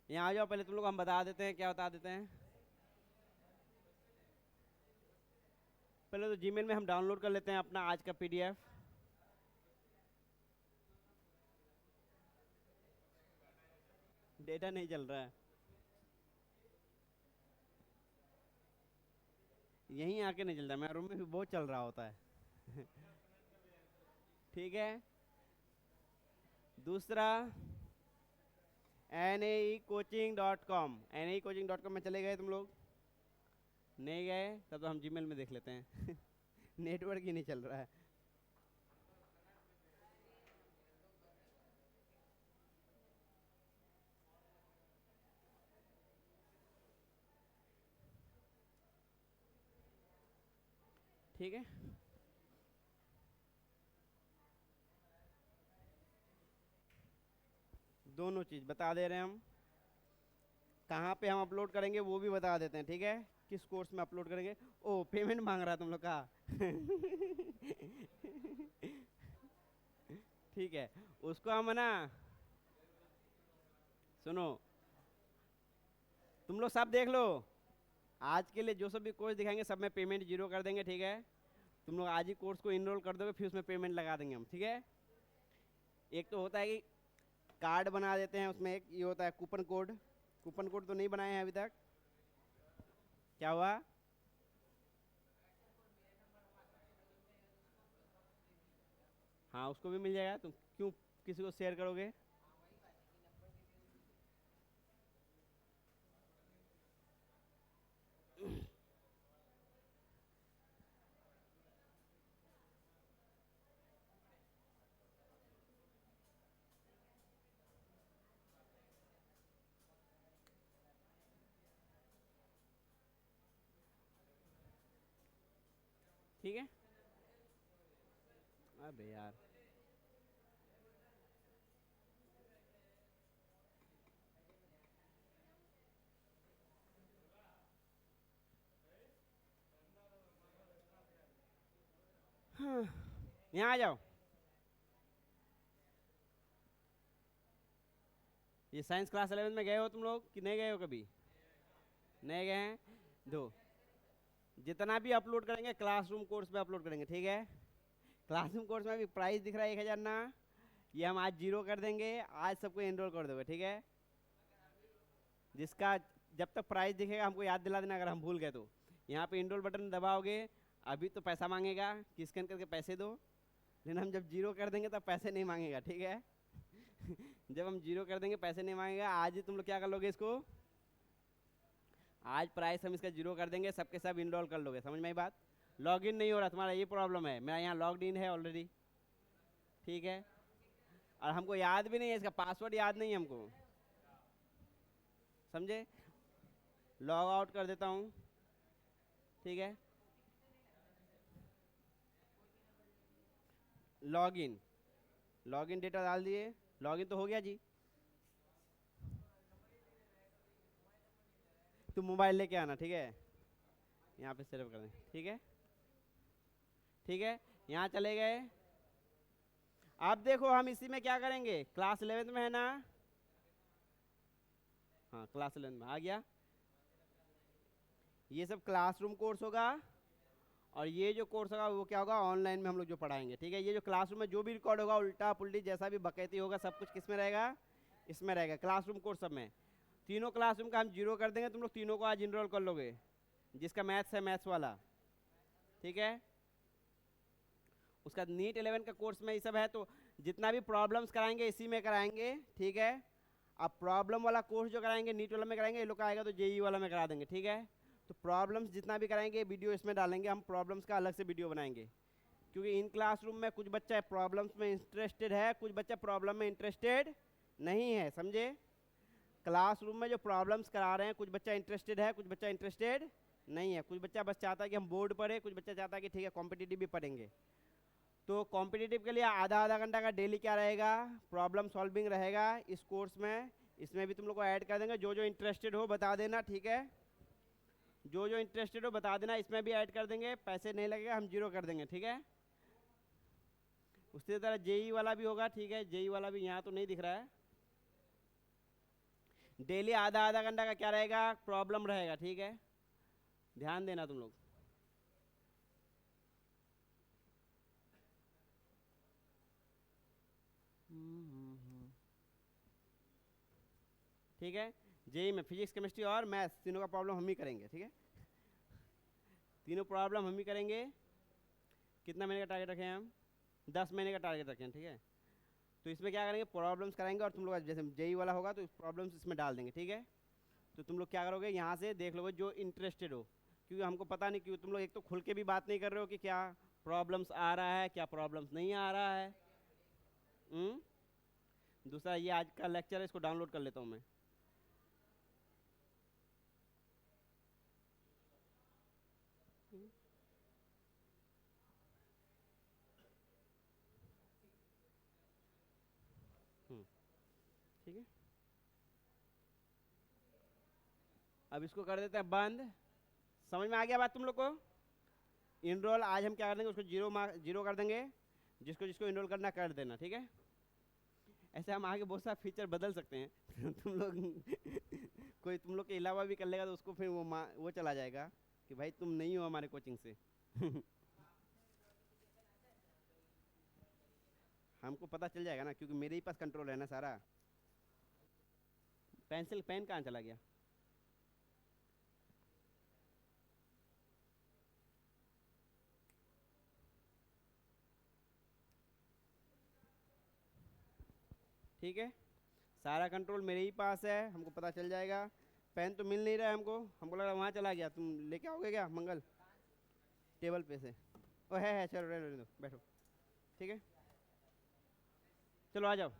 यहाँ आ जाओ, पहले तुम लोग हम बता देते हैं, क्या बता देते हैं। पहले तो जीमेल में हम डाउनलोड कर लेते हैं अपना आज का पीडीएफ। डेटा नहीं चल रहा है, यहीं आके नहीं चलता, मेरे रूम में भी बहुत चल रहा होता है। ठीक है। दूसरा, NAEcoaching.com, NAEcoaching.com में चले गए तुम लोग? नहीं गए? तब तो हम जीमेल में देख लेते हैं। नेटवर्क ही नहीं चल रहा है। ठीक है। दोनों चीज बता दे रहे हैं हम। कहाँ पे हम अपलोड करेंगे वो भी बता देते हैं, ठीक है। किस कोर्स में अपलोड करेंगे। ओ, पेमेंट मांग रहा है तुम लोग का। ठीक है, उसको हम है ना, सुनो, तुम लोग सब देख लो। आज के लिए जो सब भी कोर्स दिखाएंगे सब में पेमेंट जीरो कर देंगे, ठीक है। तुम लोग आज ही कोर्स को इनरोल कर दोगे, फिर उसमें पेमेंट लगा देंगे हम, ठीक है। एक तो होता है कि कार्ड बना देते हैं, उसमें एक ये होता है कूपन कोड। कूपन कोड तो नहीं बनाए हैं अभी तक। क्या हुआ? हाँ, उसको भी मिल जाएगा। तुम क्यों किसी को शेयर करोगे? ठीक है। अबे यार, हाँ, यहाँ आ जाओ। ये साइंस क्लास 11 में गए हो तुम लोग कि नहीं गए हो कभी? नहीं गए हैं? दो, जितना भी अपलोड करेंगे क्लासरूम कोर्स पे अपलोड करेंगे, ठीक है। क्लासरूम कोर्स में भी प्राइस दिख रहा है 1,000 ना। ये हम आज जीरो कर देंगे, आज सबको एनरोल कर दोगे, ठीक है। जिसका जब तक प्राइस दिखेगा हमको याद दिला देना अगर हम भूल गए तो। यहाँ पे एनरोल बटन दबाओगे, अभी तो पैसा मांगेगा कि स्कैन करके पैसे दो, लेकिन हम जब जीरो कर देंगे तब पैसे नहीं मांगेगा, ठीक है। जब हम जीरो कर देंगे पैसे नहीं मांगेगा। आज ही तुम लोग क्या कर लोगे इसको, आज प्राइस हम इसका जीरो कर देंगे, सबके सब इनरोल कर लोगे, समझ में आई बात। लॉगिन नहीं हो रहा तुम्हारा, ये प्रॉब्लम है। मेरा यहाँ लॉग्ड इन है ऑलरेडी, ठीक है। और हमको याद भी नहीं है, इसका पासवर्ड याद नहीं है हमको, समझे। लॉग आउट कर देता हूँ, ठीक है। लॉगिन, लॉगिन डेटा डाल दिए, लॉगिन तो हो गया जी। तुम मोबाइल लेके आना, ठीक है। यहाँ पे सेव कर दें, ठीक है। ठीक है, यहाँ चले गए। अब देखो हम इसी में क्या करेंगे, क्लास 11 में है ना। हाँ, क्लास 11 में आ गया। ये सब क्लासरूम कोर्स होगा, और ये जो कोर्स होगा वो क्या होगा, ऑनलाइन में हम लोग जो पढ़ाएंगे, ठीक है। ये जो क्लासरूम में जो भी रिकॉर्ड होगा, उल्टा पुल्टी जैसा भी बकैती होगा, सब कुछ किस में रहेगा, इसमें रहेगा, क्लासरूम कोर्स सब में। तीनों क्लासरूम का हम जीरो कर देंगे, तुम लोग तीनों को आज इनरोल कर लोगे। जिसका मैथ्स है मैथ्स वाला, ठीक है। उसका नीट 11 का कोर्स में ये सब है, तो जितना भी प्रॉब्लम्स कराएंगे इसी में कराएंगे, ठीक है। अब प्रॉब्लम वाला कोर्स जो कराएंगे नीट वाला में कराएंगे, ये लोग का आएगा तो जेई वाला में करा देंगे, ठीक है। तो प्रॉब्लम्स जितना भी कराएंगे वीडियो इसमें डालेंगे, हम प्रॉब्लम्स का अलग से वीडियो बनाएंगे। क्योंकि इन क्लासरूम में कुछ बच्चा प्रॉब्लम्स में इंटरेस्टेड है, कुछ बच्चा प्रॉब्लम में इंटरेस्टेड नहीं है, समझे। क्लासरूम में जो प्रॉब्लम्स करा रहे हैं, कुछ बच्चा इंटरेस्टेड है, कुछ बच्चा इंटरेस्टेड नहीं है। कुछ बच्चा बस चाहता है कि हम बोर्ड पढ़े, कुछ बच्चा चाहता है कि ठीक है कॉम्पिटिटिव भी पढ़ेंगे। तो कॉम्पिटिटिव के लिए आधा आधा घंटा का डेली क्या रहेगा, प्रॉब्लम सॉल्विंग रहेगा इस कोर्स में। इसमें भी तुम लोग को ऐड कर देंगे, जो जो इंटरेस्टेड हो बता देना, ठीक है। जो जो इंटरेस्टेड हो बता देना, इसमें भी ऐड कर देंगे, पैसे नहीं लगेगा, हम जीरो कर देंगे, ठीक है। उसी तरह जेई वाला भी होगा, ठीक है। जेई वाला भी यहाँ तो नहीं दिख रहा है, डेली आधा आधा घंटा का क्या रहेगा, प्रॉब्लम रहेगा, ठीक है, ध्यान देना तुम लोग। ठीक है, जेई में फिजिक्स केमिस्ट्री और मैथ्स तीनों का प्रॉब्लम हम ही करेंगे, ठीक है, तीनों प्रॉब्लम हम ही करेंगे। कितना महीने का टारगेट रखें हम, 10 महीने का टारगेट रखें, ठीक है। तो इसमें क्या करेंगे, प्रॉब्लम्स कराएंगे और तुम लोग जैसे जेई वाला होगा तो प्रॉब्लम्स इसमें डाल देंगे, ठीक है। तो तुम लोग क्या करोगे, यहाँ से देख लोगे जो इंटरेस्टेड हो, क्योंकि हमको पता नहीं, क्यों तुम लोग एक तो खुल के भी बात नहीं कर रहे हो कि क्या प्रॉब्लम्स आ रहा है क्या प्रॉब्लम्स नहीं आ रहा है। दूसरा ये आज का लेक्चर है, इसको डाउनलोड कर लेता हूँ मैं। ठीक है, अब इसको कर देते हैं बंद। समझ में आ गया बात तुम लोग को। इनरोल आज हम क्या कर देंगे, उसको जीरो कर देंगे, जिसको जिसको इनरोल करना कर देना, ठीक है। ऐसे हम आगे बहुत सारा फीचर बदल सकते हैं तुम लोग कोई तुम लोग के अलावा भी कर लेगा तो उसको फिर वो चला जाएगा कि भाई तुम नहीं हो हमारे कोचिंग से हमको पता चल जाएगा ना, क्योंकि मेरे ही पास कंट्रोल है ना सारा। पेंसिल पेन कहाँ चला गया, ठीक है, सारा कंट्रोल मेरे ही पास है, हमको पता चल जाएगा। पेन तो मिल नहीं रहा है हमको, हमको लग रहा है वहाँ चला गया, तुम लेके आओगे क्या मंगल, टेबल पे से। ओ है चलो रहने दो, बैठो, ठीक है, चलो आ जाओ।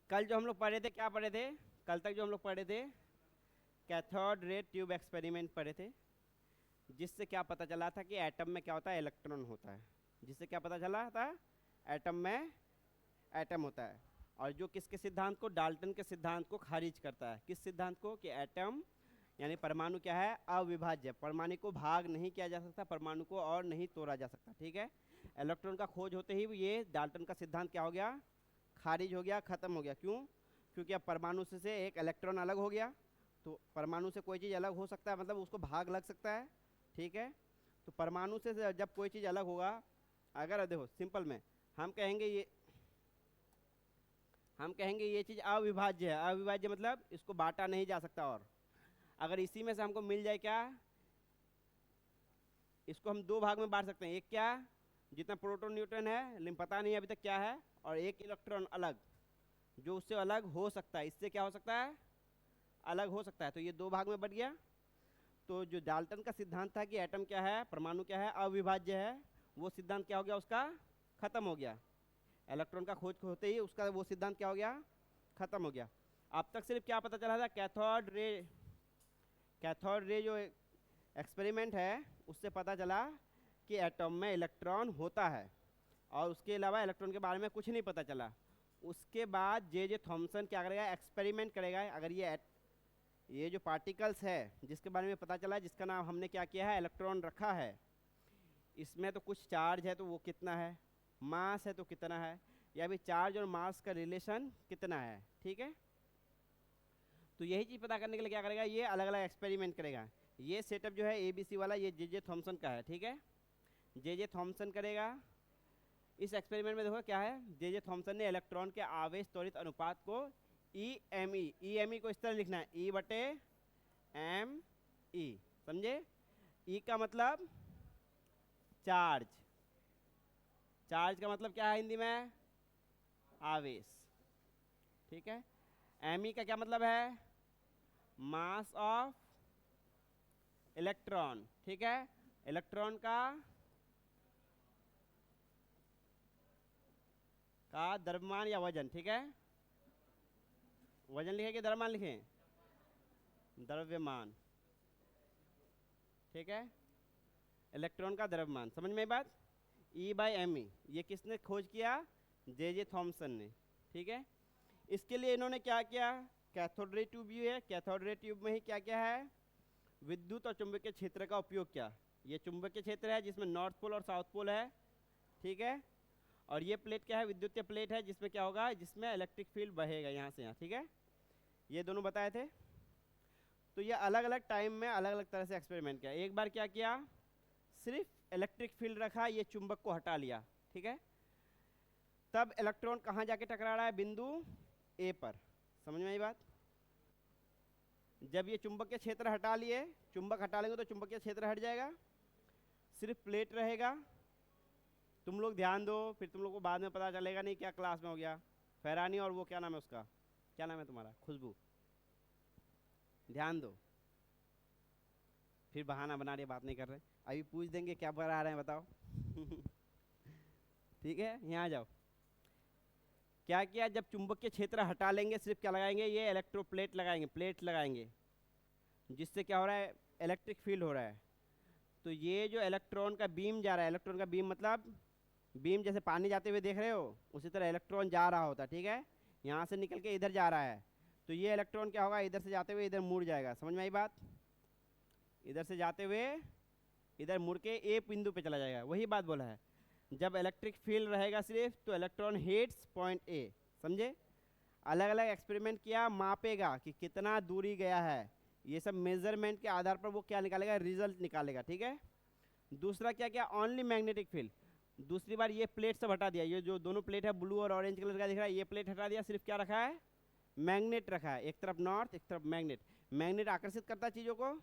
कल जो हम लोग पढ़े थे, क्या पढ़े थे, कल तक जो हम लोग पढ़े थे कैथोड रे ट्यूब एक्सपेरिमेंट पढ़े थे, जिससे क्या पता चला था कि एटम में क्या होता है, इलेक्ट्रॉन होता है। जिससे क्या पता चला था, एटम में एटम होता है। और जो किसके सिद्धांत को, डाल्टन के सिद्धांत को खारिज करता है। किस सिद्धांत को, कि एटम यानी परमाणु क्या है, अविभाज्य, परमाणु को भाग नहीं किया जा सकता, परमाणु को और नहीं तोड़ा जा सकता, ठीक है। इलेक्ट्रॉन का खोज होते ही ये डाल्टन का सिद्धांत क्या हो गया, खारिज हो गया, खत्म हो गया। क्यों, क्योंकि अब परमाणु से एक इलेक्ट्रॉन अलग हो गया, तो परमाणु से कोई चीज़ अलग हो सकता है, मतलब उसको भाग लग सकता है, ठीक है। तो परमाणु से जब कोई चीज़ अलग होगा, अगर देखो सिंपल में हम कहेंगे ये चीज़ अविभाज्य है, अविभाज्य मतलब इसको बांटा नहीं जा सकता। और अगर इसी में से हमको मिल जाए क्या, इसको हम दो भाग में बांट सकते हैं, एक क्या, जितना प्रोटॉन न्यूट्रॉन है लेकिन पता नहीं अभी तक क्या है, और एक इलेक्ट्रॉन अलग जो उससे अलग हो सकता है, इससे क्या हो सकता है, अलग हो सकता है। तो ये दो भाग में बट गया। तो जो डाल्टन का सिद्धांत था कि एटम क्या है, परमाणु क्या है, अविभाज्य है, वो सिद्धांत क्या हो गया, उसका खत्म हो गया। इलेक्ट्रॉन का खोज होते ही उसका वो सिद्धांत क्या हो गया, खत्म हो गया। अब तक सिर्फ क्या पता चला था, कैथोड रे जो एक्सपेरिमेंट है उससे पता चला कि एटम में इलेक्ट्रॉन होता है, और उसके अलावा इलेक्ट्रॉन के बारे में कुछ नहीं पता चला। उसके बाद जे थॉमसन क्या करेगा, एक्सपेरिमेंट करेगा। अगर ये जो पार्टिकल्स है जिसके बारे में पता चला, जिसका नाम हमने क्या किया है, इलेक्ट्रॉन रखा है, इसमें तो कुछ चार्ज है तो वो कितना है, मास है तो कितना है, या भी चार्ज और मास का रिलेशन कितना है, ठीक है। तो यही चीज़ पता करने के लिए क्या करेगा, ये अलग अलग एक्सपेरिमेंट करेगा। ये सेटअप जो है ABC वाला, ये जे थॉमसन का है, ठीक है, जे थॉमसन करेगा। इस एक्सपेरिमेंट में देखो क्या है, जे थॉमसन ने इलेक्ट्रॉन के आवेश त्वरित अनुपात को EME को इस तरह लिखना है, E/ME, समझे। E का मतलब चार्ज, चार्ज का मतलब क्या है हिंदी में, आवेश, ठीक है। ME का क्या मतलब है, मास ऑफ इलेक्ट्रॉन, ठीक है, इलेक्ट्रॉन का द्रव्यमान या वजन, ठीक है। वजन लिखे कि द्रव्यमान लिखें, द्रव्यमान, ठीक है, इलेक्ट्रॉन का द्रव्यमान, समझ में बात। E/ME ये किसने खोज किया, जे थॉमसन ने, ठीक है। इसके लिए इन्होंने क्या किया, कैथोड रे ट्यूब है, कैथोड रे ट्यूब में ही क्या क्या है, विद्युत और चुंबकीय क्षेत्र का उपयोग किया। ये चुंबकीय क्षेत्र है जिसमें नॉर्थ पोल और साउथ पोल है, ठीक है। और ये प्लेट क्या है, विद्युतीय प्लेट है, जिसमें क्या होगा, जिसमें इलेक्ट्रिक फील्ड बहेगा यहाँ से यहाँ, ठीक है। ये दोनों बताए थे। तो ये अलग अलग टाइम में अलग अलग तरह से एक्सपेरिमेंट किया। एक बार क्या किया, सिर्फ इलेक्ट्रिक फील्ड रखा, ये चुंबक को हटा लिया, ठीक है। तब इलेक्ट्रॉन कहाँ जाके टकरा रहा है, बिंदु ए पर। समझ में आई बात। जब ये चुंबकीय क्षेत्र हटा लिए, चुंबक हटा लेंगे तो चुंबकीय क्षेत्र हट जाएगा, सिर्फ प्लेट रहेगा। तुम लोग ध्यान दो, फिर तुम लोग को बाद में पता चलेगा नहीं क्या क्लास में हो गया। फैरानी और वो क्या नाम है उसका, क्या नाम है तुम्हारा, खुशबू, ध्यान दो। फिर बहाना बना रहे, बात नहीं कर रहे। अभी पूछ देंगे क्या पढ़ा रहे हैं बताओ। ठीक है, यहाँ आ जाओ। क्या किया, जब चुंबकीय क्षेत्र हटा लेंगे, सिर्फ क्या लगाएंगे, ये इलेक्ट्रोप्लेट लगाएंगे, प्लेट लगाएंगे, जिससे क्या हो रहा है, इलेक्ट्रिक फील्ड हो रहा है। तो ये जो इलेक्ट्रॉन का बीम जा रहा है, इलेक्ट्रॉन का बीम मतलब बीम जैसे पानी जाते हुए देख रहे हो, उसी तरह इलेक्ट्रॉन जा रहा होता है, ठीक है। यहाँ से निकल के इधर जा रहा है, तो ये इलेक्ट्रॉन क्या होगा, इधर से जाते हुए इधर मुड़ जाएगा। समझ में आई बात। इधर से जाते हुए इधर मुड़ के ए बिंदु पे चला जाएगा। वही बात बोला है, जब इलेक्ट्रिक फील्ड रहेगा सिर्फ, तो इलेक्ट्रॉन हिट्स पॉइंट ए। समझे। अलग अलग एक्सपेरिमेंट किया, मापेगा कि कितना दूरी गया है, ये सब मेजरमेंट के आधार पर वो क्या निकालेगा, रिजल्ट निकालेगा, ठीक है। दूसरा क्या किया, ओनली मैग्नेटिक फील्ड। दूसरी बार ये प्लेट सब हटा दिया, ये जो दोनों प्लेट है ब्लू और ऑरेंज कलर का दिख रहा है, ये प्लेट हटा दिया, सिर्फ क्या रखा है, मैग्नेट रखा है। एक तरफ नॉर्थ, एक तरफ मैग्नेट। मैग्नेट आकर्षित करता है चीज़ों को,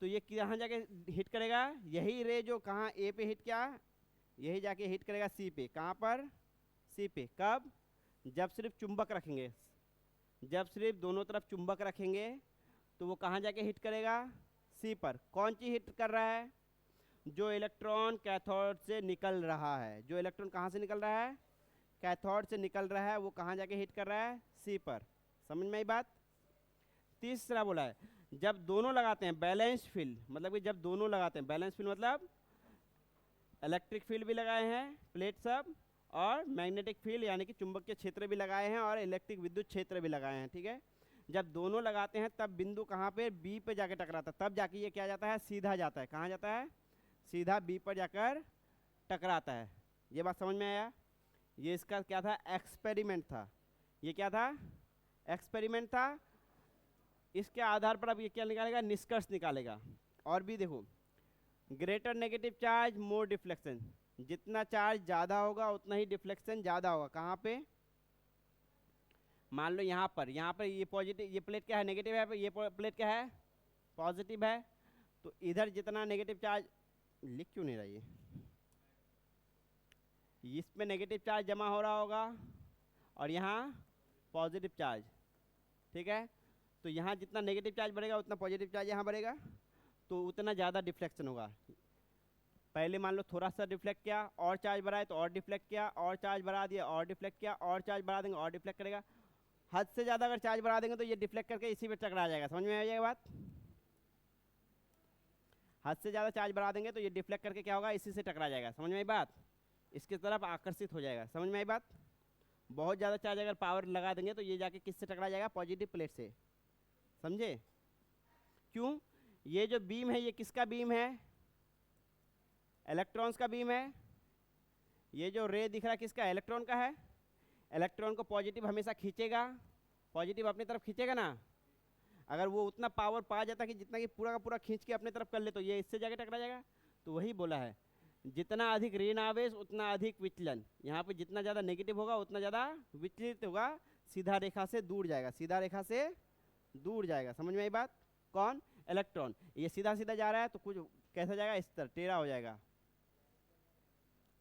तो ये कहाँ जाके हिट करेगा, यही रे जो कहाँ ए पे हिट किया, यही जाके हिट करेगा सी पे। कहाँ पर, सी पे। कब, जब सिर्फ चुंबक रखेंगे, जब सिर्फ दोनों तरफ चुंबक रखेंगे, तो वो कहाँ जाके हिट करेगा, सी पर। कौन चीज हिट कर रहा है, जो इलेक्ट्रॉन कैथोड से निकल रहा है। जो इलेक्ट्रॉन कहाँ से निकल रहा है, कैथोड से निकल रहा है, वो कहाँ जाके हिट कर रहा है, सी पर। समझ में आई बात। तीसरा बोला है, जब दोनों लगाते हैं बैलेंस फील्ड, मतलब कि जब दोनों लगाते हैं बैलेंस फील्ड, मतलब इलेक्ट्रिक फील्ड भी लगाए हैं प्लेट सब, और मैग्नेटिक फील्ड यानी कि चुंबकीय क्षेत्र भी लगाए हैं, और इलेक्ट्रिक विद्युत क्षेत्र भी लगाए हैं, ठीक है। जब दोनों लगाते हैं तब बिंदु कहाँ पे, बी पे जाके टकराता है, तब जाके ये क्या जाता है, सीधा जाता है। कहाँ जाता है, सीधा बी पर जाकर टकराता है। ये बात समझ में आया। ये इसका क्या था, एक्सपेरिमेंट था। ये क्या था, एक्सपेरिमेंट था। इसके आधार पर अब ये क्या निकालेगा, निष्कर्ष निकालेगा। और भी देखो, greater negative charge more deflection. जितना चार्ज ज़्यादा होगा उतना ही डिफ्लेक्शन ज़्यादा होगा। कहाँ पे, मान लो यहाँ पर ये पॉजिटिव, ये प्लेट क्या है, नेगेटिव है, ये प्लेट क्या है, पॉजिटिव है। तो इधर जितना नेगेटिव चार्ज, लिख क्यों नहीं रहा ये, इसमें नेगेटिव चार्ज जमा हो रहा होगा, और यहाँ पॉजिटिव चार्ज, ठीक है। तो यहाँ जितना नेगेटिव चार्ज बढ़ेगा उतना पॉजिटिव चार्ज यहाँ बढ़ेगा, तो उतना ज़्यादा डिफ्लेक्शन होगा। पहले मान लो थोड़ा सा डिफ्लेक्ट किया, और चार्ज बढ़ाए तो और डिफ्लेक्ट किया, और चार्ज बढ़ा दिया, और डिफ्लेक्ट किया, और चार्ज बढ़ा देंगे और डिफ्लेक्ट करेगा। हद से ज़्यादा अगर चार्ज बढ़ा देंगे तो ये डिफ्लेक्ट करके इसी पे टकरा जाएगा। समझ में आ जाएगा बात। हद से ज़्यादा चार्ज बढ़ा देंगे तो ये डिफ्लेक्ट करके क्या होगा, इसी से टकरा जाएगा। समझ में आई बात, इसकी तरफ आकर्षित हो जाएगा। समझ में आई बात। बहुत ज़्यादा चार्ज अगर पावर लगा देंगे तो ये जाके किससे टकरा जाएगा, पॉजिटिव प्लेट से। समझे। क्यों, ये जो बीम है ये किसका बीम है, इलेक्ट्रॉन्स का बीम है। ये जो रे दिख रहा है किसका, इलेक्ट्रॉन का है। इलेक्ट्रॉन को पॉजिटिव हमेशा खींचेगा, पॉजिटिव अपनी तरफ खींचेगा ना। अगर वो उतना पावर पा जाता कि जितना कि पूरा का पूरा खींच के अपने तरफ कर ले, तो ये इससे जाके टकरा जाएगा। तो वही बोला है, जितना अधिक ऋण आवेश उतना अधिक विचलन। यहाँ पे जितना ज़्यादा नेगेटिव होगा उतना ज़्यादा विचलित होगा, सीधा रेखा से दूर जाएगा, सीधा रेखा से दूर जाएगा। समझ में आई बात। कौन, इलेक्ट्रॉन। ये सीधा सीधा जा रहा है तो कुछ कैसा जाएगा, इस तरह टेढ़ा हो जाएगा,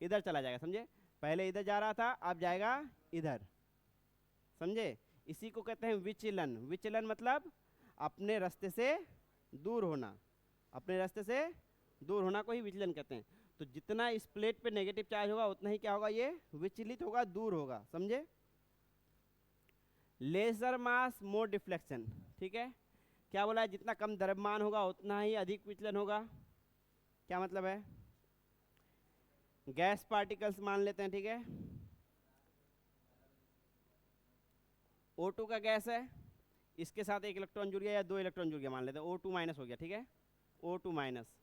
इधर चला जाएगा। समझे, पहले इधर जा रहा था, अब जाएगा इधर। समझे। इसी को कहते हैं विचलन। विचलन मतलब अपने रास्ते से दूर होना, अपने रास्ते से दूर होना को ही विचलन कहते हैं। तो जितना इस प्लेट पे नेगेटिव चार्ज होगा उतना ही क्या होगा, ये विचलित होगा, दूर होगा। समझे। लेसर मास मोर डिफ्लेक्शन, ठीक है। क्या बोला है, जितना कम द्रव्यमान होगा उतना ही अधिक विचलन होगा। क्या मतलब है, गैस पार्टिकल्स मान लेते हैं, ठीक है। O2 का गैस है, इसके साथ एक इलेक्ट्रॉन जुड़ गया या दो इलेक्ट्रॉन जुड़ गया, मान लेते हैं O2 माइनस हो गया, ठीक है, O2 माइनस।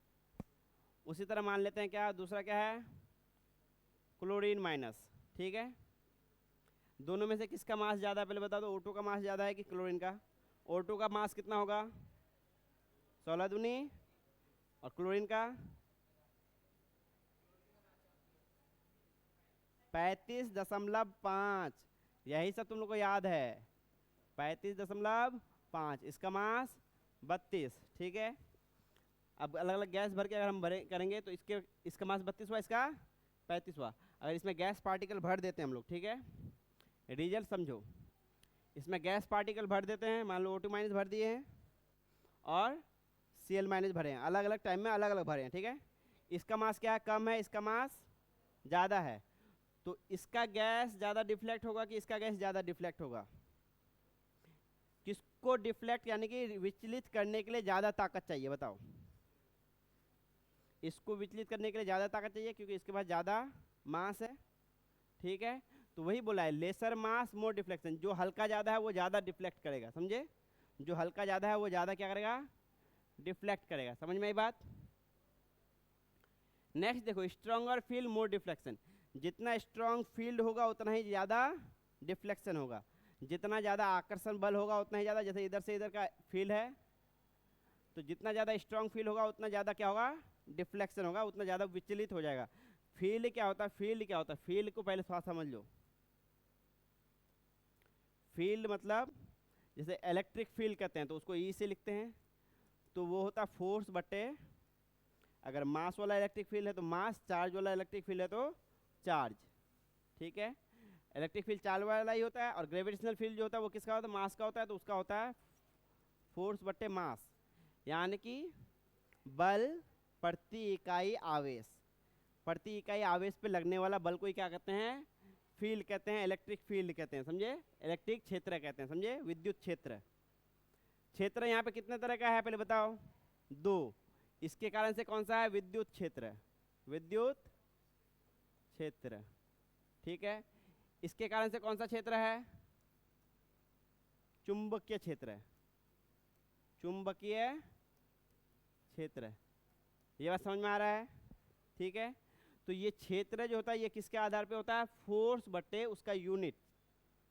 उसी तरह मान लेते हैं क्या, दूसरा क्या है, क्लोरीन माइनस, ठीक है। दोनों में से किसका मास ज़्यादा है पहले बता दो, O2 का मास ज़्यादा है कि क्लोरीन का? O2 का मास कितना होगा? 16 दूनी, और क्लोरीन का 35.5। यही सब तुम लोग को याद है, 35.5। इसका मास 32, ठीक है। अब अलग अलग गैस भर के अगर हम भरे करेंगे तो इसका मास 32 हुआ, इसका 35 हुआ। अगर इसमें गैस पार्टिकल भर देते हैं हम लोग, ठीक है, रिजल्ट समझो। इसमें गैस पार्टिकल भर देते हैं, मान लो O2 माइनस भर दिए हैं और Cl माइनस भरे हैं, अलग अलग टाइम में अलग अलग भरे हैं, ठीक है। इसका मास क्या है? कम है, इसका मास ज़्यादा है, तो इसका गैस ज़्यादा डिफ्लेक्ट होगा कि इसका गैस ज़्यादा डिफ्लेक्ट होगा? किसको डिफ्लेक्ट यानी कि विचलित करने के लिए ज़्यादा ताकत चाहिए बताओ? इसको विचलित करने के लिए ज़्यादा ताकत चाहिए क्योंकि इसके पास ज़्यादा मास है, ठीक है। तो वही बोला है, लेसर मास मोर डिफ्लेक्शन। जो हल्का ज़्यादा है वो ज़्यादा डिफ्लेक्ट करेगा, समझे? जो हल्का ज़्यादा है वो ज़्यादा क्या करेगा? डिफ्लेक्ट करेगा। समझ में आई बात? नेक्स्ट देखो, स्ट्रॉन्गर फील्ड मोर डिफ्लेक्शन। जितना स्ट्रॉन्ग फील्ड होगा उतना ही ज़्यादा डिफ्लेक्शन होगा। जितना ज़्यादा आकर्षण बल होगा उतना ही ज़्यादा, जैसे इधर से इधर का फील्ड है, तो जितना ज़्यादा स्ट्रॉन्ग फील्ड होगा उतना ज़्यादा क्या होगा? डिफ्लेक्शन होगा, उतना ज़्यादा विचलित हो जाएगा। फील्ड क्या होता है? फील्ड क्या होता है? फील्ड को पहले थोड़ा समझ लो। फील्ड मतलब जैसे इलेक्ट्रिक फील्ड कहते हैं तो उसको ई से लिखते हैं, तो वो होता है फोर्स बटे, अगर मास वाला इलेक्ट्रिक फील्ड है तो मास, चार्ज वाला इलेक्ट्रिक फील्ड है तो चार्ज, ठीक है। इलेक्ट्रिक फील्ड चार्ज वाला ही होता है, और ग्रेविटेशनल फील्ड जो होता है वो किसका होता है? मास का होता है, तो उसका होता है फोर्स बटे मास, यानी कि बल प्रति इकाई आवेश। प्रति इकाई आवेश पे लगने वाला बल को ही क्या कहते हैं? फील्ड कहते हैं, इलेक्ट्रिक फील्ड कहते हैं, समझे? इलेक्ट्रिक क्षेत्र कहते हैं, समझे? विद्युत क्षेत्र। क्षेत्र यहाँ पे कितने तरह का है पहले बताओ? 2। इसके कारण से कौन सा है? विद्युत क्षेत्र, विद्युत क्षेत्र, ठीक है। इसके कारण से कौन सा क्षेत्र है? चुंबकीय क्षेत्र, चुंबकीय क्षेत्र। ये बात समझ में आ रहा है? ठीक है। तो ये क्षेत्र जो होता है ये किसके आधार पे होता है? फोर्स बटे उसका यूनिट,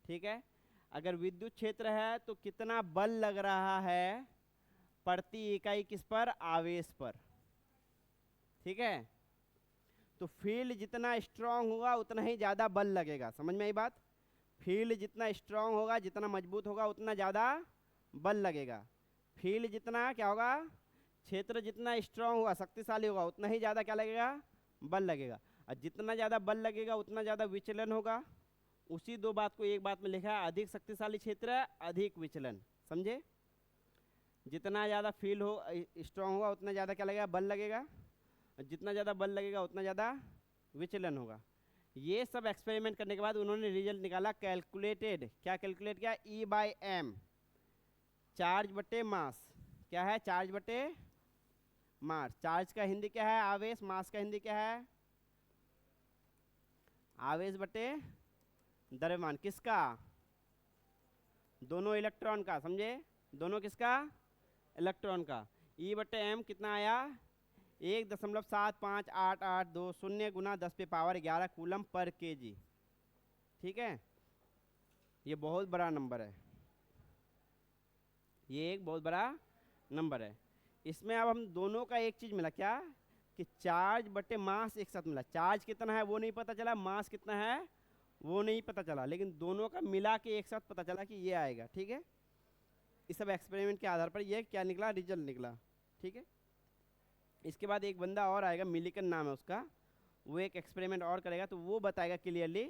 ठीक है। अगर विद्युत क्षेत्र है तो कितना बल लग रहा है प्रति इकाई किस पर? आवेश पर, ठीक है। तो फील्ड जितना स्ट्रांग होगा उतना ही ज़्यादा बल लगेगा, समझ में आई बात? फील्ड जितना स्ट्रांग होगा, जितना मजबूत होगा, उतना ज़्यादा बल लगेगा। फील्ड जितना क्या होगा? क्षेत्र जितना स्ट्रांग होगा, शक्तिशाली होगा, उतना ही ज़्यादा क्या लगेगा? बल लगेगा। और जितना ज़्यादा बल लगेगा उतना ज़्यादा विचलन होगा। उसी दो बात को एक बात में लिखा है, अधिक शक्तिशाली क्षेत्र अधिक विचलन, समझे? जितना ज़्यादा फील्ड हो स्ट्रांग होगा उतना ज़्यादा क्या लगेगा? बल लगेगा। और जितना ज़्यादा बल लगेगा उतना ज़्यादा विचलन होगा। ये सब एक्सपेरिमेंट करने के बाद उन्होंने रिजल्ट निकाला, कैलकुलेटेड। क्या कैलकुलेट किया? E/m, चार्ज बटे मास। क्या है? चार्ज बटे मास। चार्ज का हिंदी क्या है? आवेश। मास का हिंदी क्या है? आवेश बटे द्रव्यमान। किसका? दोनों इलेक्ट्रॉन का, समझे? दोनों किसका? इलेक्ट्रॉन का। E/m कितना आया? 1.758820 गुना 10⁻11 कूलम पर kg, ठीक है। ये बहुत बड़ा नंबर है, ये एक बहुत बड़ा नंबर है। इसमें अब हम दोनों का एक चीज़ मिला, क्या? कि चार्ज बटे मास एक साथ मिला। चार्ज कितना है वो नहीं पता चला, मास कितना है वो नहीं पता चला, लेकिन दोनों का मिला के एक साथ पता चला कि ये आएगा, ठीक है। इस सब एक्सपेरिमेंट के आधार पर ये क्या निकला? रिजल्ट निकला, ठीक है। इसके बाद एक बंदा और आएगा, मिलिकन नाम है उसका, वो एक एक्सपेरिमेंट और करेगा, तो वो बताएगा क्लियरली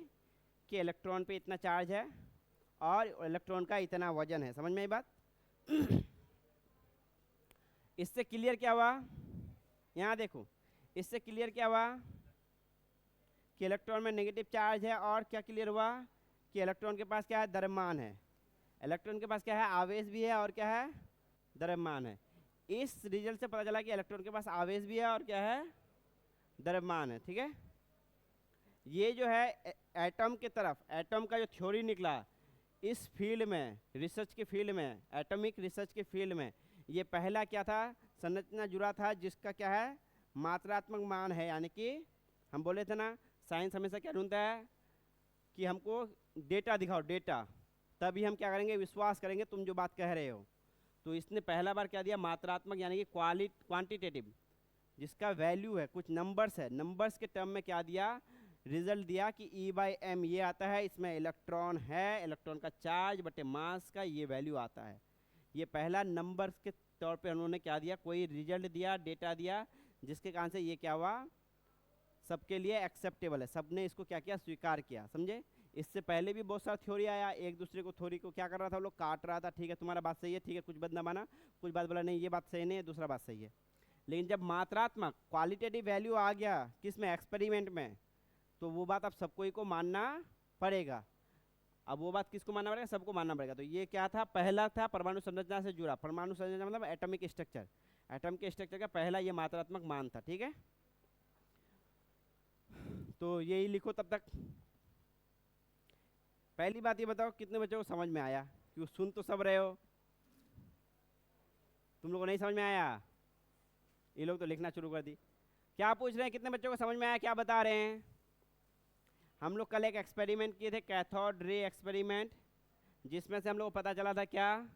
कि इलेक्ट्रॉन पे इतना चार्ज है और इलेक्ट्रॉन का इतना वजन है। समझ में आई बात? इससे क्लियर क्या हुआ? यहाँ देखो, इससे क्लियर क्या हुआ? कि इलेक्ट्रॉन में नेगेटिव चार्ज है, और क्या क्लियर हुआ? कि इलेक्ट्रॉन के पास क्या है? द्रव्यमान है। इलेक्ट्रॉन के पास क्या है? आवेश भी है, और क्या है? द्रव्यमान है। इस रिजल्ट से पता चला कि इलेक्ट्रॉन के पास आवेश भी है और क्या है? द्रव्यमान है, ठीक है। ये जो है एटम की तरफ, एटम का जो थ्योरी निकला इस फील्ड में, रिसर्च के फील्ड में, एटॉमिक रिसर्च के फील्ड में, ये पहला क्या था? संरचना जुड़ा था जिसका क्या है? मात्रात्मक मान है, यानी कि हम बोले थे ना साइंस हमेशा क्या ढूंढता है कि हमको डेटा दिखाओ, डेटा, तभी हम क्या करेंगे, विश्वास करेंगे तुम जो बात कह रहे हो। तो इसने पहला बार क्या दिया, मात्रात्मक यानी कि क्वांटिटेटिव, जिसका वैल्यू है, कुछ नंबर्स है, नंबर्स के टर्म में क्या दिया, रिजल्ट दिया कि E/m ये आता है, इसमें इलेक्ट्रॉन है, इलेक्ट्रॉन का चार्ज बटे मास का ये वैल्यू आता है। ये पहला नंबर्स के तौर पे उन्होंने क्या दिया, कोई रिजल्ट दिया, डेटा दिया, जिसके कारण से ये क्या हुआ, सबके लिए एक्सेप्टेबल है, सबने इसको क्या किया, स्वीकार किया। समझे? इससे पहले भी बहुत सारा थ्योरी आया, एक दूसरे को थ्योरी को क्या कर रहा था, वो लोग काट रहा था, ठीक है तुम्हारा बात सही है, ठीक है, कुछ बदला माना, कुछ बात बोला नहीं ये बात सही नहीं है, दूसरा बात सही है। लेकिन जब मात्रात्मक क्वालिटेटिव वैल्यू आ गया किस में, एक्सपेरिमेंट में, तो वो बात अब सबको ही को मानना पड़ेगा। अब वो बात किसको मानना पड़ेगा, सबको मानना पड़ेगा। तो ये क्या था, पहला था परमाणु संरचना से जुड़ा, परमाणु संरचना मतलब एटॉमिक स्ट्रक्चर, एटम के स्ट्रक्चर का पहला ये मात्रात्मक मान था। ठीक है, तो यही लिखो तब तक। पहली बात ये बताओ कितने बच्चों को समझ में आया, क्यों सुन तो सब रहे हो, तुम लोगों को नहीं समझ में आया, ये लोग तो लिखना शुरू कर दी। क्या पूछ रहे हैं, कितने बच्चों को समझ में आया, क्या बता रहे हैं? हम लोग कल एक एक्सपेरिमेंट किए थे, कैथोड रे एक्सपेरिमेंट, जिसमें से हम लोग को पता चला था क्या,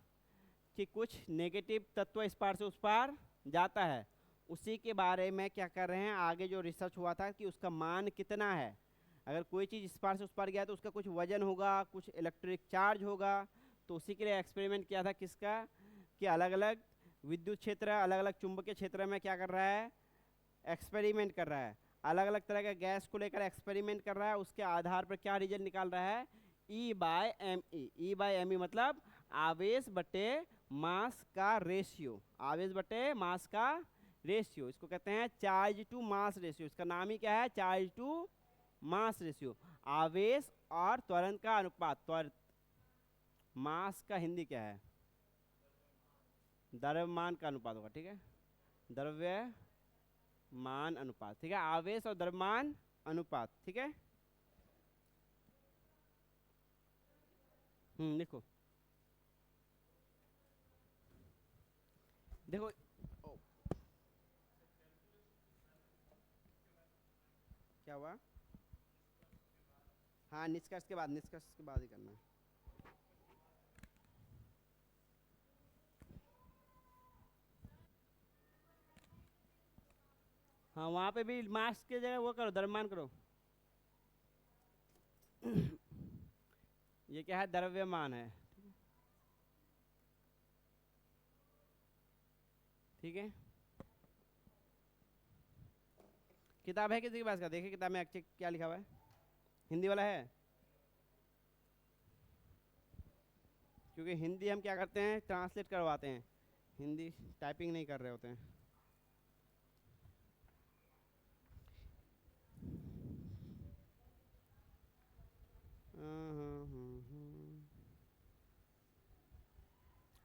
कि कुछ नेगेटिव तत्व इस पार से उस पार जाता है। उसी के बारे में क्या कर रहे हैं, आगे जो रिसर्च हुआ था कि उसका मान कितना है, अगर कोई चीज़ इस पार से उस पार गया तो उसका कुछ वजन होगा, कुछ इलेक्ट्रिक चार्ज होगा। तो उसी के लिए एक्सपेरिमेंट किया था, किसका, कि अलग अलग विद्युत क्षेत्र, अलग अलग चुंबकीय क्षेत्र में क्या कर रहा है, एक्सपेरिमेंट कर रहा है, अलग अलग तरह के गैस को लेकर एक्सपेरिमेंट कर रहा है। उसके आधार पर क्या रिजल्ट निकाल रहा है, E/me। E/me मतलब आवेश बटे मास का रेशियो, आवेश बटे मास का रेशियो, इसको कहते हैं चार्ज टू मास रेशियो। इसका नाम ही क्या है, चार्ज टू मास रेशियो, आवेश और त्वरण का अनुपात। त्वरण, मास का हिंदी क्या है, द्रव्यमान का अनुपात होगा। ठीक है, द्रव्यमान अनुपात, ठीक है, आवेश और द्रव्यमान अनुपात। ठीक है, लिखो, देखो, ओ, क्या हुआ, हाँ निष्कर्ष के बाद, निष्कर्ष के बाद ही करना है। हाँ वहाँ पे भी मास के जगह वो करो, द्रव्यमान करो। ये क्या है, द्रव्यमान है। ठीक है, किताब है किसी के पास का, देखिए किताब में एक्चुअली क्या लिखा हुआ है, हिंदी वाला है, क्योंकि हिंदी हम क्या करते हैं, ट्रांसलेट करवाते हैं, हिंदी टाइपिंग नहीं कर रहे होते हैं।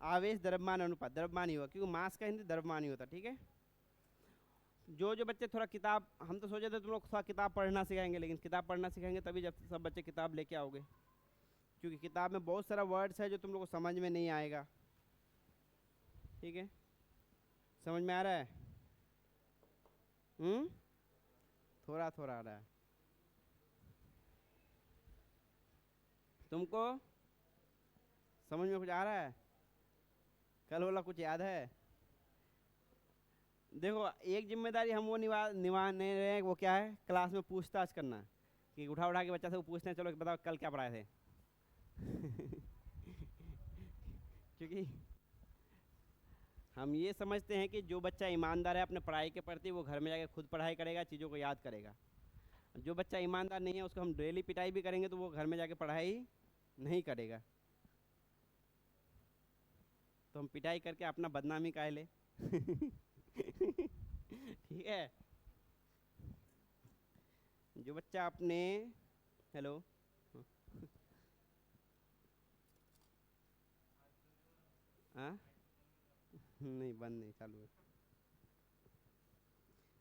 आवेश द्रव्यमान अनुपात, द्रव्यमान ही होगा, क्योंकि मास का हिंदी द्रव्यमान ही होता। ठीक है, जो जो बच्चे थोड़ा किताब, हम तो सोचे थे तुम लोग थोड़ा किताब पढ़ना सिखाएंगे, लेकिन किताब पढ़ना सिखाएंगे तभी जब सब बच्चे किताब लेके आओगे, क्योंकि किताब में बहुत सारा वर्ड्स है जो तुम लोग को समझ में नहीं आएगा। ठीक है, समझ में आ रहा है? थोड़ा थोड़ा आ रहा है तुमको, समझ में कुछ आ रहा है, कल वाला कुछ याद है? देखो एक जिम्मेदारी हम वो निभाने रहे हैं, वो क्या है, क्लास में पूछताछ करना, कि उठा उठा के बच्चा से वो पूछते हैं, चलो बताओ कल क्या पढ़ाए थे। क्योंकि हम ये समझते हैं कि जो बच्चा ईमानदार है अपने पढ़ाई के प्रति, वो घर में जाकर खुद पढ़ाई करेगा, चीज़ों को याद करेगा। जो बच्चा ईमानदार नहीं है उसको हम डेली पिटाई भी करेंगे तो वो घर में जाके पढ़ाई नहीं करेगा। तो हम पिटाई करके अपना बदनामी काहे ले। ठीक है, जो बच्चा अपने, हेलो, हाँ नहीं बंद नहीं, चालू है।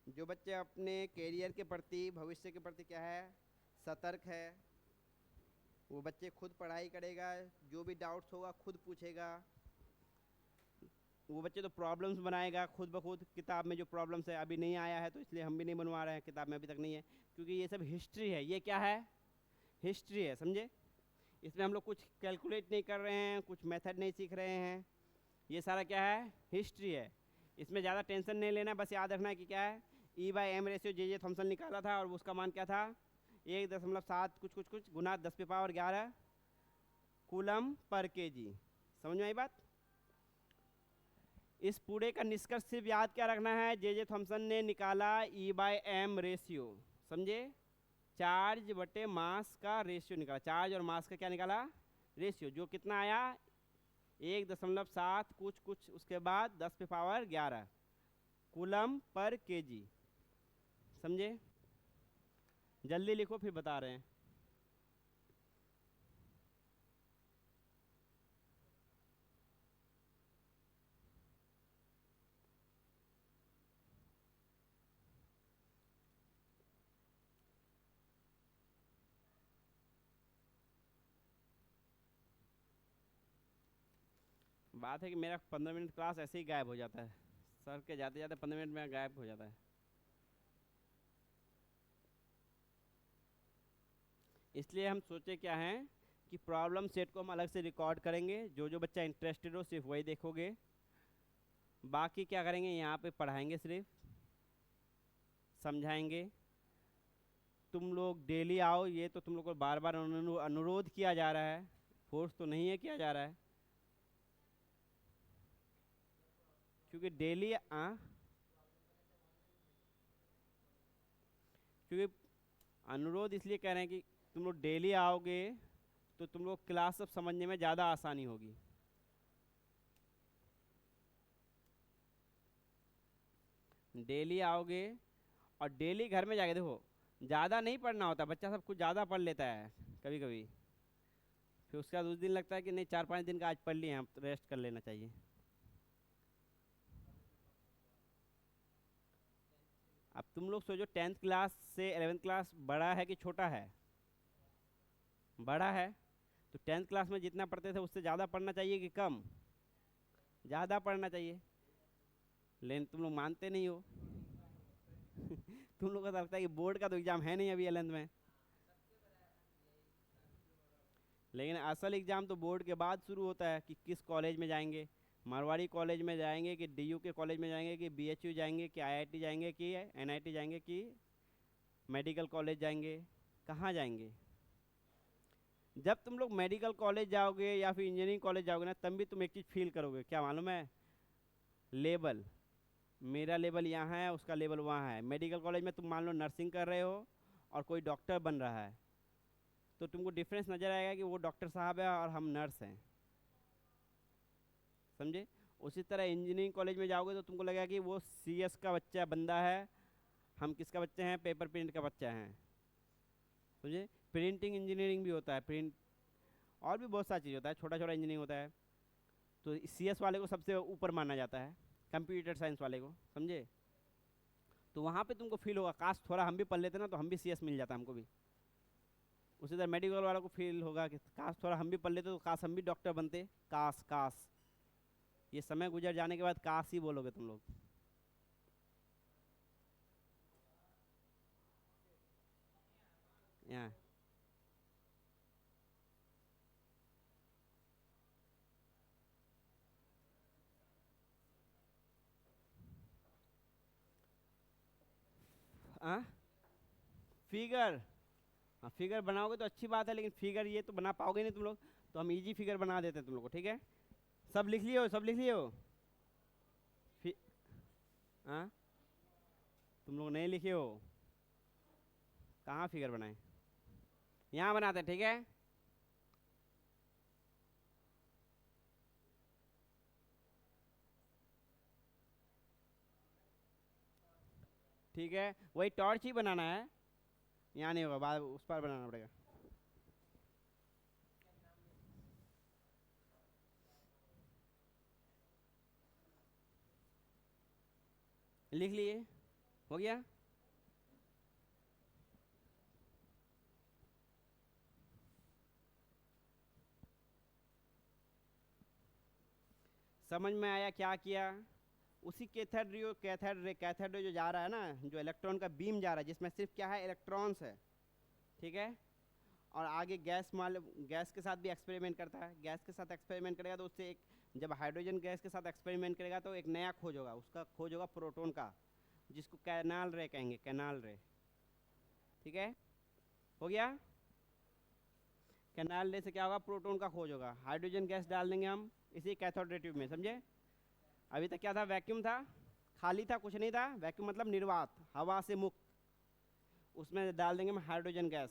जो बच्चे अपने कैरियर के प्रति, भविष्य के प्रति क्या है, सतर्क है, वो बच्चे खुद पढ़ाई करेगा, जो भी डाउट्स होगा खुद पूछेगा, वो बच्चे तो प्रॉब्लम्स बनाएगा खुद ब खुद, किताब में जो प्रॉब्लम्स है अभी नहीं आया है तो इसलिए हम भी नहीं बनवा रहे हैं, किताब में अभी तक नहीं है, क्योंकि ये सब हिस्ट्री है। ये क्या है? हिस्ट्री है, समझे? इसमें हम लोग कुछ कैलकुलेट नहीं कर रहे हैं, कुछ मेथड नहीं सीख रहे हैं, ये सारा क्या है? हिस्ट्री है। इसमें ज़्यादा टेंशन नहीं लेना, बस याद रखना है कि क्या है, E/m रेशियो जे थॉमसन निकाला था और उसका मान क्या था? 1.7 कुछ कुछ कुछ गुना 10⁻11 कूलम पर केजी। समझ में आई बात? इस पूरे का निष्कर्ष सिर्फ याद क्या रखना है, जे थॉमसन ने निकाला E/m रेशियो, समझे? चार्ज बटे मास का रेशियो निकाला, चार्ज और मास का क्या निकाला? रेशियो, जो कितना आया? 1.7 कुछ कुछ उसके बाद 10⁻11 कूलम पर केजी। समझे? जल्दी लिखो फिर बता रहे हैं। बात है कि मेरा 15 मिनट क्लास ऐसे ही गायब हो जाता है, सर के जाते जाते 15 मिनट में गायब हो जाता है। इसलिए हम सोचे क्या हैं कि प्रॉब्लम सेट को हम अलग से रिकॉर्ड करेंगे, जो जो बच्चा इंटरेस्टेड हो सिर्फ वही देखोगे, बाकी क्या करेंगे यहाँ पे पढ़ाएंगे, सिर्फ समझाएंगे। तुम लोग डेली आओ, ये तो तुम लोग को बार बार अनुरोध किया जा रहा है, फोर्स तो नहीं है किया जा रहा है, क्योंकि डेली क्योंकि अनुरोध इसलिए कह रहे हैं कि तुम लोग डेली आओगे तो तुम लोग क्लास सब समझने में ज़्यादा आसानी होगी। डेली आओगे और डेली घर में जाके देखो, ज़्यादा नहीं पढ़ना होता, बच्चा सब कुछ ज़्यादा पढ़ लेता है कभी कभी, फिर उसके बाद उस दिन लगता है कि नहीं 4-5 दिन का आज पढ़ लिए, हम रेस्ट कर लेना चाहिए। अब तुम लोग सोचो 10th क्लास से 11th क्लास बड़ा है कि छोटा है? बड़ा है। तो 10th क्लास में जितना पढ़ते थे उससे ज़्यादा पढ़ना चाहिए कि कम? ज़्यादा पढ़ना चाहिए, लेकिन तुम लोग मानते नहीं हो। तुम लोग को तो लगता है कि बोर्ड का तो एग्ज़ाम है नहीं अभी 11th में, लेकिन असल एग्ज़ाम तो बोर्ड के बाद शुरू होता है कि किस कॉलेज में जाएंगे, मारवाड़ी कॉलेज में जाएंगे कि DU के कॉलेज में जाएंगे कि BHU जाएंगे कि IIT जाएंगे कि NIT जाएंगे कि मेडिकल कॉलेज जाएंगे, कहाँ जाएंगे? जब तुम लोग मेडिकल कॉलेज जाओगे या फिर इंजीनियरिंग कॉलेज जाओगे ना, तब भी तुम एक चीज़ फील करोगे, क्या मालूम है? लेवल, मेरा लेवल यहाँ है, उसका लेवल वहाँ है। मेडिकल कॉलेज में तुम मान लो नर्सिंग कर रहे हो और कोई डॉक्टर बन रहा है, तो तुमको डिफरेंस नज़र आएगा कि वो डॉक्टर साहब है और हम नर्स हैं, समझे? उसी तरह इंजीनियरिंग कॉलेज में जाओगे तो तुमको लगेगा कि वो CS का बच्चा बंदा है, हम किसका बच्चे हैं? पेपर प्रिंट का बच्चा हैं, समझे? प्रिंटिंग इंजीनियरिंग भी होता है, प्रिंट और भी बहुत सारी चीज़ होता है, छोटा छोटा इंजीनियरिंग होता है। तो CS वाले को सबसे ऊपर माना जाता है, कंप्यूटर साइंस वाले को, समझे? तो वहाँ पे तुमको फील होगा काश थोड़ा हम भी पढ़ लेते ना तो हम भी CS मिल जाता हमको भी। उसी तरह मेडिकल वालों को फील होगा कि काश थोड़ा हम भी पढ़ लेते तो काश हम भी डॉक्टर बनते, काश काश। ये समय गुजर जाने के बाद काश ही बोलोगे तुम लोग। यहाँ फिगर, हाँ फिगर बनाओगे तो अच्छी बात है, लेकिन फिगर ये तो बना पाओगे नहीं तुम लोग, तो हम इजी फिगर बना देते हैं तुम लोग को, ठीक है? सब लिख लियो, सब लिख लियो। हाँ, तुम लोग नहीं लिखे हो, कहाँ फिगर बनाए? यहाँ बनाते हैं, ठीक है? ठीक है, वही टॉर्च ही बनाना है, यहाँ नहीं होगा, बाद उस पर बनाना पड़ेगा। लिख लिए? हो गया? समझ में आया क्या किया? उसी कैथोड रे जो जा रहा है ना, जो इलेक्ट्रॉन का बीम जा रहा है, जिसमें सिर्फ क्या है, इलेक्ट्रॉन्स है, ठीक है। और आगे गैस के साथ भी एक्सपेरिमेंट करता है। गैस के साथ एक्सपेरिमेंट करेगा तो उससे एक, जब हाइड्रोजन गैस के साथ एक्सपेरिमेंट करेगा तो एक नया खोज होगा, उसका खोज होगा प्रोटॉन का, जिसको कैनाल रे कहेंगे, कैनाल रे, ठीक है। हो गया? कैनाल रे से क्या होगा, प्रोटॉन का खोज होगा। हाइड्रोजन गैस डाल देंगे हम इसी कैथोड रे ट्यूब में, समझे? अभी तक क्या था, वैक्यूम था, खाली था, कुछ नहीं था। वैक्यूम मतलब निर्वात, हवा से मुक्त। उसमें डाल देंगे हम हाइड्रोजन गैस,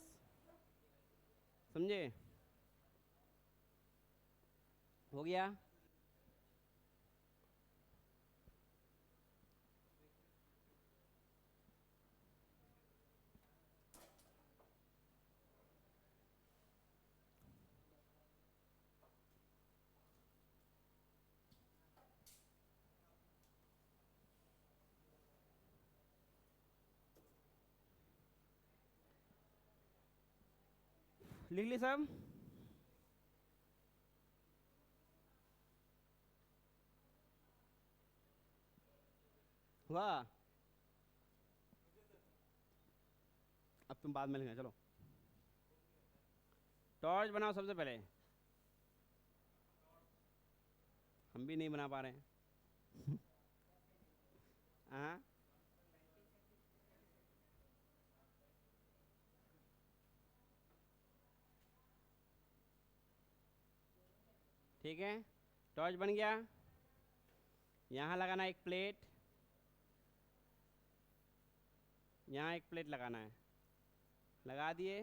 समझे? हो गया? लिख ली सब? वाह, अब तुम बाद में लिखना। चलो टॉर्च बनाओ सबसे पहले। हम भी नहीं बना पा रहे हैं। हाँ, ठीक है, टॉर्च बन गया। यहाँ लगाना एक प्लेट, यहाँ एक प्लेट लगाना है, लगा दिए।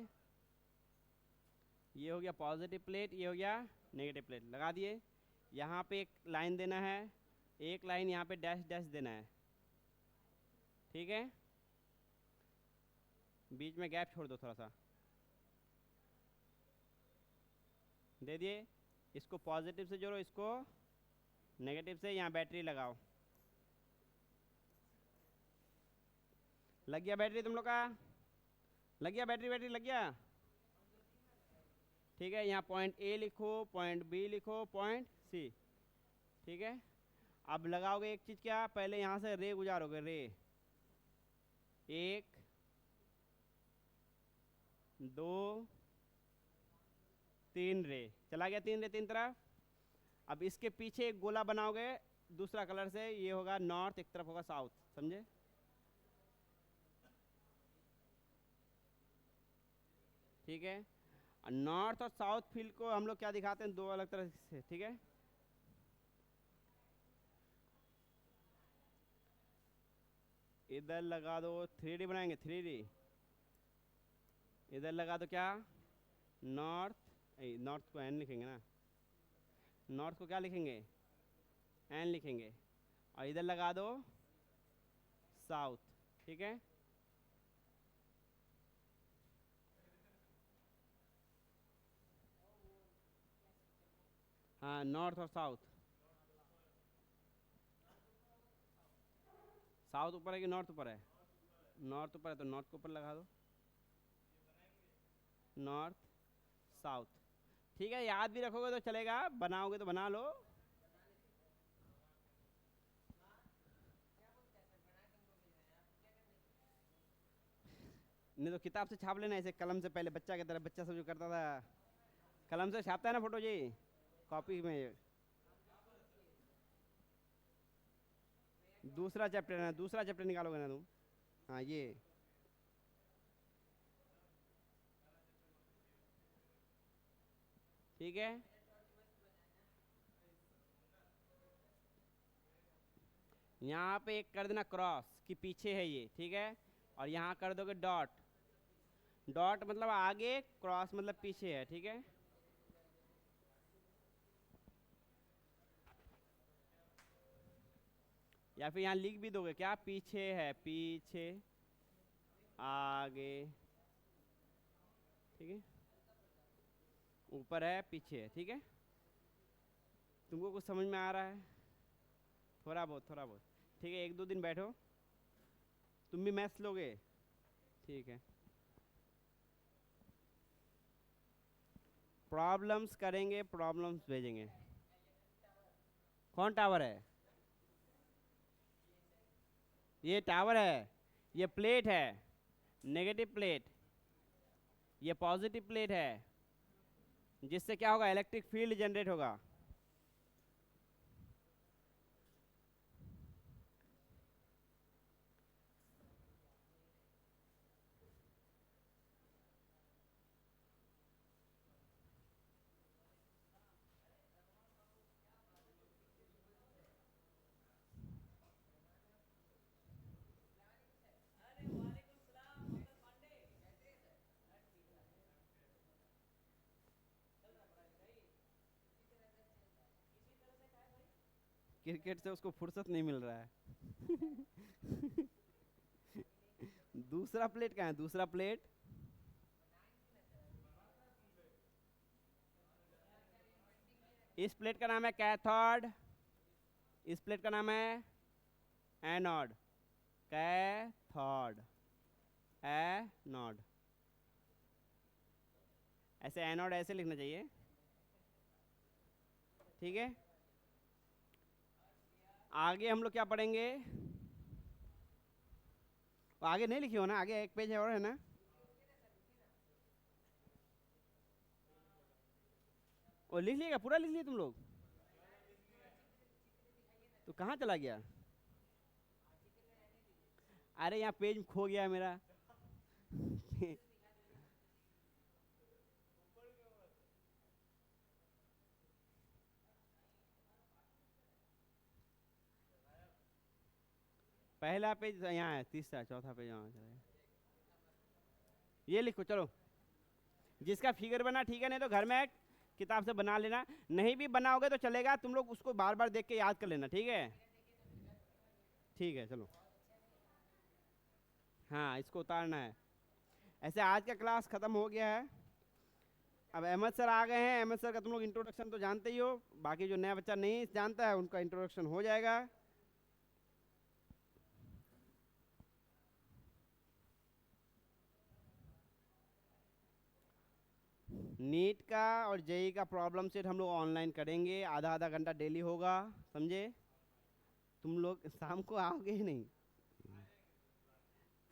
ये हो गया पॉजिटिव प्लेट, ये हो गया नेगेटिव प्लेट, लगा दिए। यहाँ पे एक लाइन देना है, एक लाइन यहाँ पे डैश डैश देना है, ठीक है। बीच में गैप छोड़ दो थोड़ा सा, दे दिए। इसको पॉजिटिव से जोड़ो, इसको नेगेटिव से। यहाँ बैटरी लगाओ। लग गया बैटरी तुम लोग का? लग गया बैटरी? बैटरी लग गया, ठीक है। यहाँ पॉइंट ए लिखो, पॉइंट बी लिखो, पॉइंट सी, ठीक है। अब लगाओगे एक चीज़, क्या, पहले यहाँ से रे गुजारोगे, रे, एक, दो, तीन रे, चला गया तीन रे तीन तरफ। अब इसके पीछे एक गोला बनाओगे दूसरा कलर से, ये होगा नॉर्थ, एक तरफ होगा साउथ, समझे? ठीक है। और नॉर्थ और साउथ फील्ड को हम लोग क्या दिखाते हैं, दो अलग तरह से, ठीक है। इधर लगा दो, 3D बनाएंगे, 3D। इधर लगा दो क्या, नॉर्थ, नॉर्थ को एन लिखेंगे ना, नॉर्थ को क्या लिखेंगे, एन लिखेंगे। और इधर लगा दो साउथ, ठीक है। हाँ, नॉर्थ और साउथ। साउथ ऊपर है कि नॉर्थ ऊपर है? नॉर्थ ऊपर है तो नॉर्थ के ऊपर लगा दो, नॉर्थ साउथ, ठीक है। याद भी रखोगे तो चलेगा, बनाओगे तो बना लो। नहीं तो किताब से छाप लेना, ऐसे कलम से, पहले बच्चा की तरह, बच्चा सब जो करता था, कलम से छापता है ना फोटो जी, कॉपी में। दूसरा चैप्टर है ना, दूसरा चैप्टर निकालोगे ना तुम? हाँ, ये ठीक है। यहाँ पे एक कर देना क्रॉस कि पीछे है ये, ठीक है। और यहाँ कर दोगे डॉट, डॉट मतलब आगे, क्रॉस मतलब पीछे है, ठीक है। या फिर यहाँ लिख भी दोगे क्या, पीछे है, पीछे, आगे, ठीक है। ऊपर है, पीछे है, ठीक है। तुमको कुछ समझ में आ रहा है? थोड़ा बहुत, थोड़ा बहुत, ठीक है। एक दो दिन बैठो। तुम भी मैथ्स लोगे? ठीक है। प्रॉब्लम्स करेंगे, प्रॉब्लम्स भेजेंगे। कौन टावर है? ये टावर है, ये प्लेट है, नेगेटिव प्लेट, ये पॉजिटिव प्लेट है, जिससे क्या होगा, इलेक्ट्रिक फील्ड जनरेट होगा। क्रिकेट से उसको फुर्सत नहीं मिल रहा है। दूसरा प्लेट कहाँ है? दूसरा प्लेट इस प्लेट का नाम है कैथोड, इस प्लेट का नाम है एनोड। कैथोड, एनोड, ऐसे एनोड ऐसे लिखना चाहिए, ठीक है। आगे हम लोग क्या पढ़ेंगे? आगे नहीं लिखी हो ना, आगे एक पेज है और है ना। वो लिख लिएगा, पूरा लिख लिया तुम लोग? तो कहाँ चला गया? अरे यहाँ पेज खो गया मेरा। पहला पेज यहाँ है, तीसरा चौथा पेज यहाँ चला गया। ये लिखो चलो, जिसका फिगर बना ठीक है, नहीं तो घर में किताब से बना लेना, नहीं भी बनाओगे तो चलेगा, तुम लोग उसको बार बार देख के याद कर लेना, ठीक है। ठीक है चलो, हाँ इसको उतारना है। ऐसे आज का क्लास खत्म हो गया है। अब अहमद सर आ गए हैं, अहमद सर का तुम लोग इंट्रोडक्शन तो जानते ही हो, बाकी जो नया बच्चा नहीं जानता है उनका इंट्रोडक्शन हो जाएगा। नीट का और जेई का प्रॉब्लम सेट हम लोग ऑनलाइन करेंगे, आधा आधा घंटा डेली होगा, समझे। तुम लोग शाम को आओगे ही नहीं,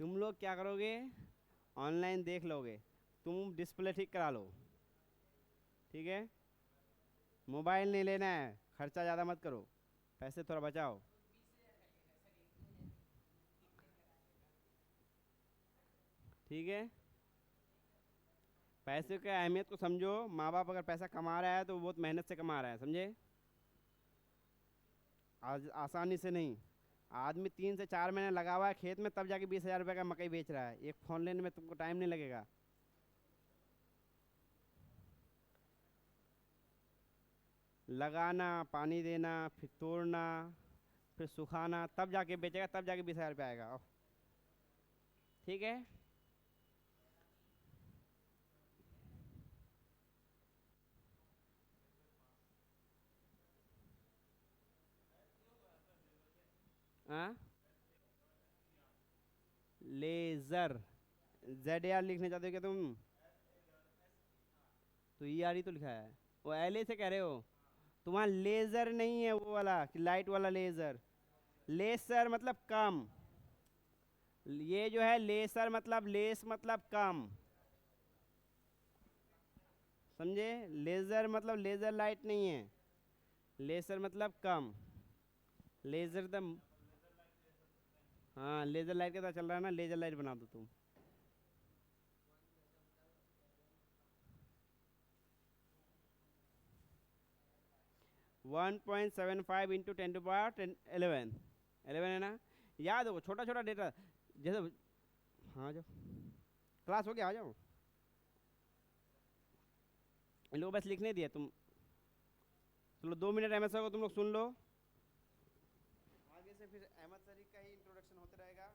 तुम लोग क्या करोगे, ऑनलाइन देख लोगे, तुम डिस्प्ले ठीक करा लो, ठीक है। मोबाइल नहीं लेना है, खर्चा ज़्यादा मत करो, पैसे थोड़ा बचाओ, ठीक है। पैसे की अहमियत को समझो, माँ बाप अगर पैसा कमा रहा है तो वो बहुत मेहनत से कमा रहा है, समझे। आज आसानी से नहीं, आदमी 3 से 4 महीने लगा हुआ है खेत में, तब जाके 20,000 रुपये का मकई बेच रहा है। एक फ़ोन लेने में तुमको टाइम नहीं लगेगा। लगाना, पानी देना, फिर तोड़ना, फिर सुखाना, तब जाके बेचेगा, तब जाके 20,000 रुपये आएगा, ठीक है। हाँ, लेज़र, ZAR लिखने चाहते हो क्या तुम? तो ER तो लिखा है, वो LA से कह रहे हो। तुम्हारा लेज़र नहीं है वो वाला कि लाइट वाला लेज़र, लेसर मतलब कम, ये जो है लेसर मतलब लेस मतलब कम, समझे। लेज़र मतलब लेज़र लाइट नहीं है, लेसर मतलब कम, लेज़र दम। हाँ लेज़र लाइट का तो चल रहा है ना, लेज़र लाइट बना दो तुम। 1.75 इंटू 10⁻11, 11 है ना, याद हो, छोटा छोटा डेटा जैसे। हाँ जाओ, क्लास हो गया, आ जाओ। इन लोगों को बस लिखने दिया तुम, चलो 2 मिनट अहमद सर को तुम लोग सुन लो, आगे से फिर अहमद सर का ही इंट्रोडक्शन होते रहेगा।